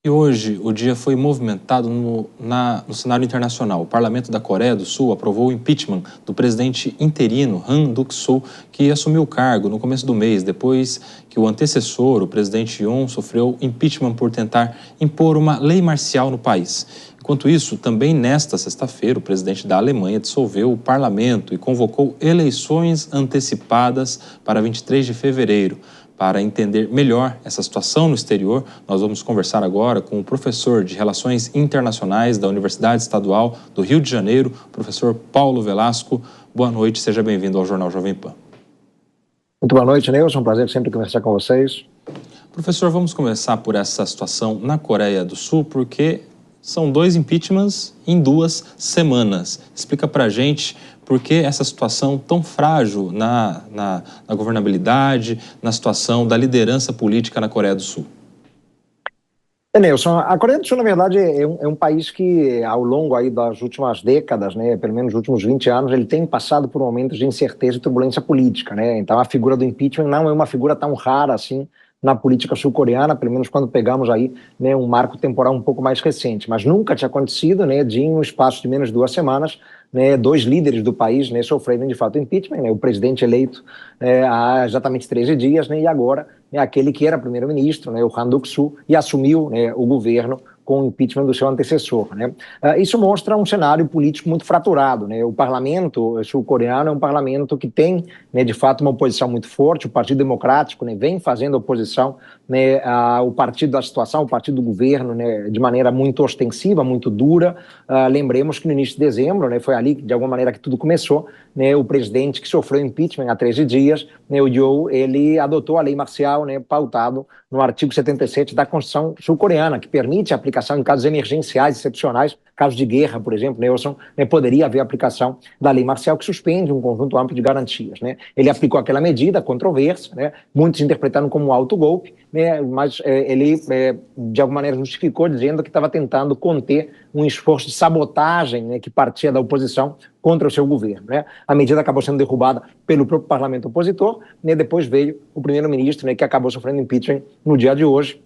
E hoje o dia foi movimentado no cenário internacional. O parlamento da Coreia do Sul aprovou o impeachment do presidente interino Han Duck-soo, que assumiu o cargo no começo do mês, depois que o antecessor, o presidente Yoon, sofreu impeachment por tentar impor uma lei marcial no país. Enquanto isso, também nesta sexta-feira, o presidente da Alemanha dissolveu o parlamento e convocou eleições antecipadas para 23 de fevereiro. Para entender melhor essa situação no exterior, nós vamos conversar agora com o professor de Relações Internacionais da Universidade Estadual do Rio de Janeiro, professor Paulo Velasco. Boa noite, seja bem-vindo ao Jornal Jovem Pan. Muito boa noite, Nilson. É um prazer sempre conversar com vocês. Professor, vamos começar por essa situação na Coreia do Sul, porque são 2 impeachments em 2 semanas. Explica pra gente por que essa situação tão frágil na governabilidade, na situação da liderança política na Coreia do Sul. Nilson, a Coreia do Sul, na verdade, é um país que, ao longo aí das últimas décadas, né, pelo menos nos últimos 20 anos, ele tem passado por momentos de incerteza e turbulência política, né? Então, a figura do impeachment não é uma figura tão rara assim na política sul-coreana, pelo menos quando pegamos aí, né, um marco temporal um pouco mais recente. Mas nunca tinha acontecido, né, de em um espaço de menos de 2 semanas, né, 2 líderes do país, né, sofrerem de fato impeachment, né, o presidente eleito há exatamente 13 dias, né, e agora aquele que era primeiro-ministro, né, o Han Duck-soo, e assumiu, né, o governo com o impeachment do seu antecessor, né? Isso mostra um cenário político muito fraturado, né? O parlamento sul-coreano é um parlamento que tem, né, de fato, uma oposição muito forte. O Partido Democrático, né, vem fazendo oposição, né, ao partido da situação, ao partido do governo, né, de maneira muito ostensiva, muito dura. Lembremos que no início de dezembro, né, foi ali, de alguma maneira, que tudo começou, né? O presidente que sofreu impeachment há 13 dias, né, o Yoon, ele adotou a lei marcial, né, pautado no artigo 77 da Constituição sul-coreana, que permite a aplicação em casos emergenciais, excepcionais, casos de guerra, por exemplo, Nelson, né, poderia haver aplicação da lei marcial que suspende um conjunto amplo de garantias, né? Ele aplicou aquela medida controversa, né? Muitos interpretaram como um autogolpe, né? Mas ele, de alguma maneira, justificou dizendo que estava tentando conter um esforço de sabotagem, né, que partia da oposição contra o seu governo, né? A medida acabou sendo derrubada pelo próprio parlamento opositor, né? Depois veio o primeiro-ministro, né, que acabou sofrendo impeachment no dia de hoje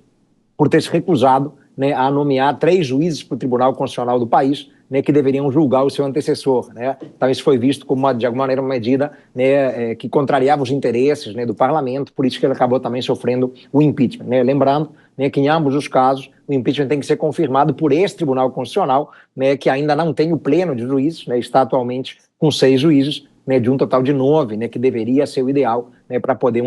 por ter se recusado, né, a nomear 3 juízes para o Tribunal Constitucional do país, né, que deveriam julgar o seu antecessor, né? Então isso foi visto como, de alguma maneira, uma medida, né, que contrariava os interesses, né, do parlamento, por isso que ele acabou também sofrendo o impeachment, né? Lembrando, né, que em ambos os casos o impeachment tem que ser confirmado por esse Tribunal Constitucional, né, que ainda não tem o pleno de juízes, né, está atualmente com 6 juízes, né, de um total de 9, né, que deveria ser o ideal, né, para poder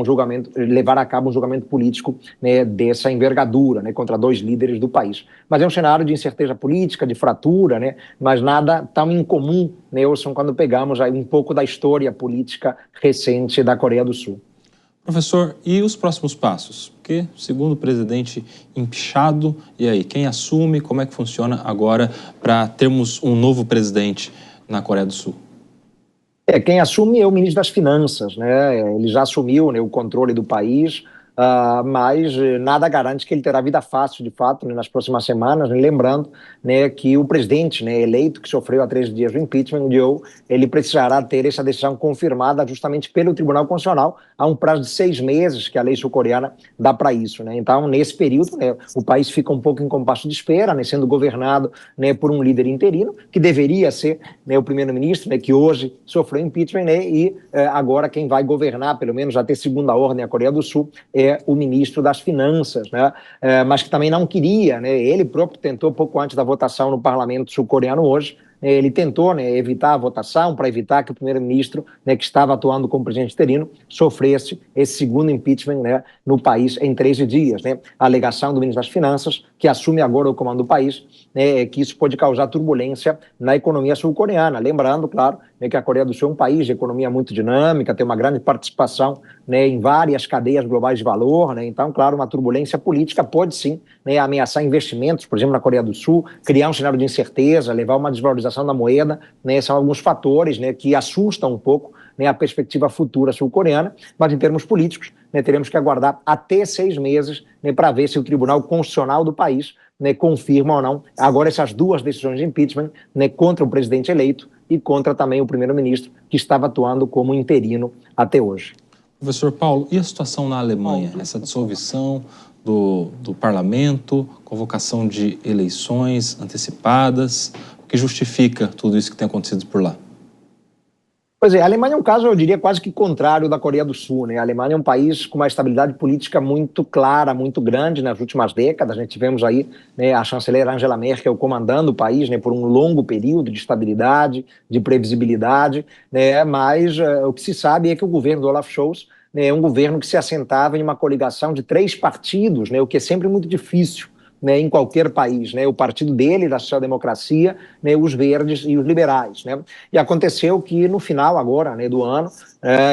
levar a cabo um julgamento político, né, dessa envergadura, né, contra 2 líderes do país. Mas é um cenário de incerteza política, de fratura, né, mas nada tão incomum, Nelson, quando pegamos aí um pouco da história política recente da Coreia do Sul. Professor, e os próximos passos? Porque, segundo o presidente empichado, e aí, quem assume, como é que funciona agora para termos um novo presidente na Coreia do Sul? Quem assume é o ministro das Finanças, né? Ele já assumiu, né, o controle do país, mas nada garante que ele terá vida fácil, de fato, né, nas próximas semanas, né? Lembrando, né, que o presidente, né, eleito, que sofreu há 13 dias do impeachment, ele precisará ter essa decisão confirmada justamente pelo Tribunal Constitucional. Há um prazo de 6 meses que a lei sul-coreana dá para isso, né? Então, nesse período, né, o país fica um pouco em compasso de espera, né, sendo governado, né, por um líder interino, que deveria ser, né, o primeiro-ministro, né, que hoje sofreu impeachment, né, e agora quem vai governar, pelo menos até segunda ordem, a Coreia do Sul, é o ministro das Finanças, né? Mas que também não queria, né? Ele próprio tentou, pouco antes da votação no parlamento sul-coreano hoje, ele tentou, né, evitar a votação para evitar que o primeiro-ministro, né, que estava atuando como presidente interino, sofresse esse segundo impeachment, né, no país em 13 dias, né? A alegação do ministro das Finanças, que assume agora o comando do país, né, é que isso pode causar turbulência na economia sul-coreana. Lembrando, claro, né, que a Coreia do Sul é um país de economia muito dinâmica, tem uma grande participação, né, em várias cadeias globais de valor, né? Então, claro, uma turbulência política pode sim, né, ameaçar investimentos, por exemplo, na Coreia do Sul, criar um cenário de incerteza, levar a uma desvalorização da moeda, né? São alguns fatores, né, que assustam um pouco, né, a perspectiva futura sul-coreana, mas em termos políticos, né, teremos que aguardar até 6 meses, né, para ver se o Tribunal Constitucional do país, né, confirma ou não agora essas 2 decisões de impeachment, né, contra o presidente eleito e contra também o primeiro-ministro, que estava atuando como interino até hoje. Professor Paulo, e a situação na Alemanha? Essa dissolução do parlamento, convocação de eleições antecipadas. O que justifica tudo isso que tem acontecido por lá? Pois é, a Alemanha é um caso, eu diria, quase que contrário da Coreia do Sul, né? A Alemanha é um país com uma estabilidade política muito clara, muito grande nas últimas décadas. A gente tivemos aí, né, a chanceler Angela Merkel comandando o país, né, por um longo período de estabilidade, de previsibilidade, né? Mas o que se sabe é que o governo do Olaf Scholz, né, é um governo que se assentava em uma coligação de 3 partidos, né, o que é sempre muito difícil, né, em qualquer país, né, o partido dele, da social-democracia, né, os verdes e os liberais, né, e aconteceu que no final agora, né, do ano,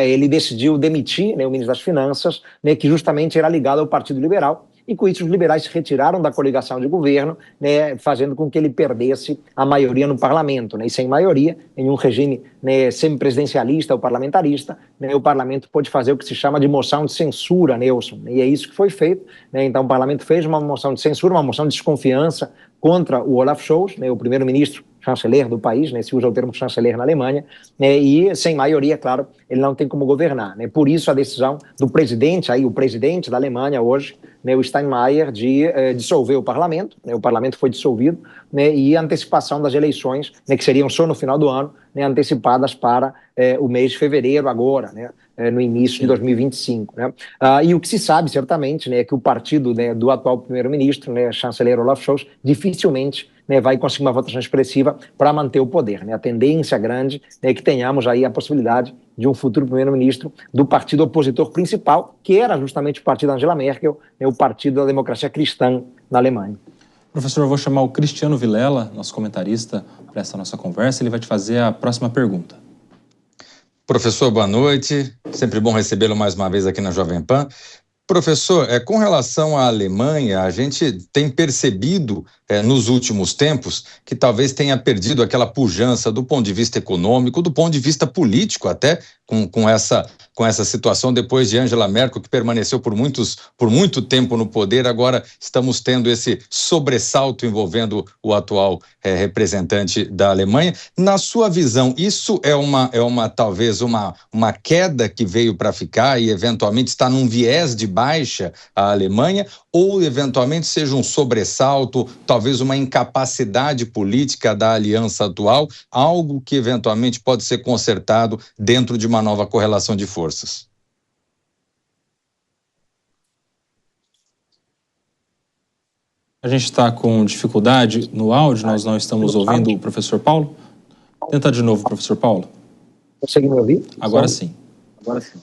ele decidiu demitir, né, o ministro das Finanças, né, que justamente era ligado ao Partido Liberal, e com isso os liberais se retiraram da coligação de governo, né, fazendo com que ele perdesse a maioria no parlamento, né, e sem maioria, em um regime, né, semipresidencialista ou parlamentarista, né, o parlamento pôde fazer o que se chama de moção de censura, Nelson, e é isso que foi feito, né, então o parlamento fez uma moção de censura, uma moção de desconfiança contra o Olaf Scholz, né, o primeiro-ministro chanceler do país, né, se usa o termo chanceler na Alemanha, né, e sem maioria, claro, ele não tem como governar, né, por isso a decisão do presidente, aí o presidente da Alemanha hoje, né, o Steinmeier, de dissolver o parlamento, né, o parlamento foi dissolvido, né, e a antecipação das eleições, né, que seriam só no final do ano, né, antecipadas para o mês de fevereiro agora, né, no início de 2025. Né? E o que se sabe, certamente, né, é que o partido, né, do atual primeiro-ministro, né, chanceler Olaf Scholz, dificilmente, né, vai conseguir uma votação expressiva para manter o poder. Né? A tendência grande é que tenhamos aí a possibilidade de um futuro primeiro-ministro do partido opositor principal, que era justamente o partido Angela Merkel, né, o partido da democracia cristã na Alemanha. Professor, eu vou chamar o Cristiano Vilela, nosso comentarista, para essa nossa conversa. Ele vai te fazer a próxima pergunta. Professor, boa noite. Sempre bom recebê-lo mais uma vez aqui na Jovem Pan. Professor, com relação à Alemanha, a gente tem percebido nos últimos tempos que talvez tenha perdido aquela pujança do ponto de vista econômico, do ponto de vista político até, com essa situação depois de Angela Merkel, que permaneceu por muito tempo no poder. Agora estamos tendo esse sobressalto envolvendo o atual representante da Alemanha. Na sua visão, isso talvez uma queda que veio para ficar e eventualmente está num viés de baixa a Alemanha, ou eventualmente seja um sobressalto, talvez uma incapacidade política da aliança atual, algo que eventualmente pode ser consertado dentro de uma nova correlação de forças? A gente está com dificuldade no áudio, nós não estamos ouvindo o professor Paulo. Tenta de novo, professor Paulo. Consegue me ouvir? Agora sim. Agora sim.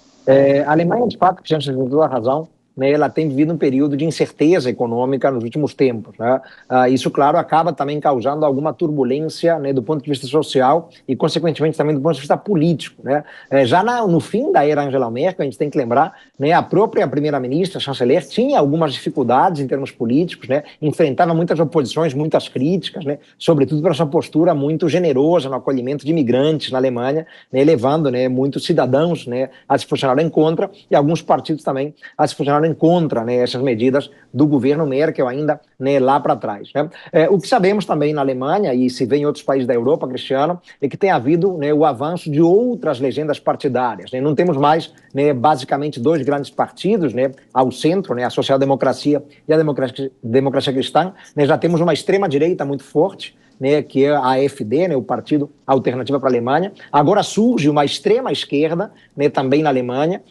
A Alemanha, de fato, Cristiano, tem toda a razão, né, ela tem vivido um período de incerteza econômica nos últimos tempos. Né? Isso, claro, acaba também causando alguma turbulência, né, do ponto de vista social e, consequentemente, também do ponto de vista político. Né? Já no fim da era Angela Merkel, a gente tem que lembrar, né, a própria primeira-ministra, a chanceler, tinha algumas dificuldades em termos políticos, né, enfrentava muitas oposições, muitas críticas, né, sobretudo pela sua postura muito generosa no acolhimento de imigrantes na Alemanha, né, levando, né, muitos cidadãos, né, a se posicionarem contra e alguns partidos também a se posicionarem contra, né, essas medidas do governo Merkel ainda, né, lá para trás. Né? O que sabemos também na Alemanha, e se vê em outros países da Europa, Cristiano, é que tem havido, né, o avanço de outras legendas partidárias. Né? Não temos mais, né, basicamente 2 grandes partidos, né, ao centro, né, a social-democracia e a democracia cristã. Né? Já temos uma extrema-direita muito forte, né, que é a AfD, né, o Partido Alternativa para a Alemanha. Agora surge uma extrema-esquerda, né, também na Alemanha.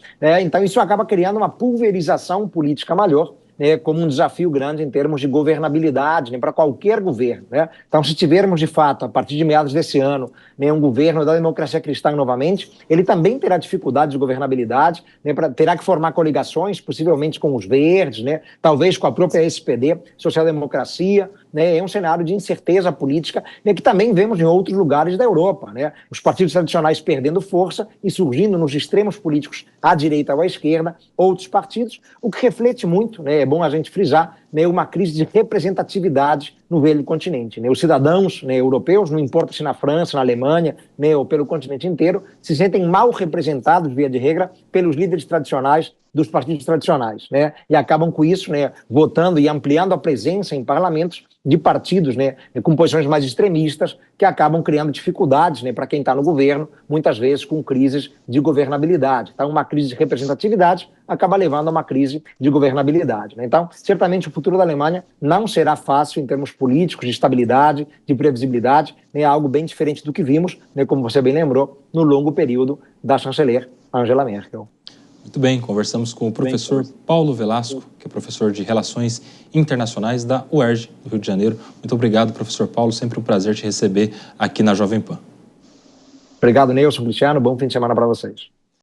Então isso acaba criando uma pulverização política maior, né, como um desafio grande em termos de governabilidade, né, para qualquer governo. Né? Então, se tivermos, de fato, a partir de meados desse ano, né, um governo da democracia cristã novamente, ele também terá dificuldades de governabilidade, né, terá que formar coligações, possivelmente com os verdes, né, talvez com a própria SPD, social-democracia. Né, é um cenário de incerteza política, né, que também vemos em outros lugares da Europa. Né? Os partidos tradicionais perdendo força e surgindo nos extremos políticos à direita ou à esquerda, outros partidos, o que reflete muito, né, é bom a gente frisar, né, uma crise de representatividade no velho continente. Né? Os cidadãos, né, europeus, não importa se na França, na Alemanha, né, ou pelo continente inteiro, se sentem mal representados, via de regra, pelos líderes tradicionais dos partidos tradicionais, né? E acabam com isso, né, votando e ampliando a presença em parlamentos de partidos, né, com posições mais extremistas, que acabam criando dificuldades, né, para quem está no governo, muitas vezes com crises de governabilidade. Então, uma crise de representatividade, acaba levando a uma crise de governabilidade, né? Então, certamente o futuro da Alemanha não será fácil em termos políticos, de estabilidade, de previsibilidade, né? Algo bem diferente do que vimos, né, como você bem lembrou, no longo período da chanceler Angela Merkel. Muito bem, conversamos com o professor Paulo Velasco, que é professor de Relações Internacionais da UERJ, do Rio de Janeiro. Muito obrigado, professor Paulo, sempre um prazer te receber aqui na Jovem Pan. Obrigado, Nilson, Cristiano, bom fim de semana para vocês.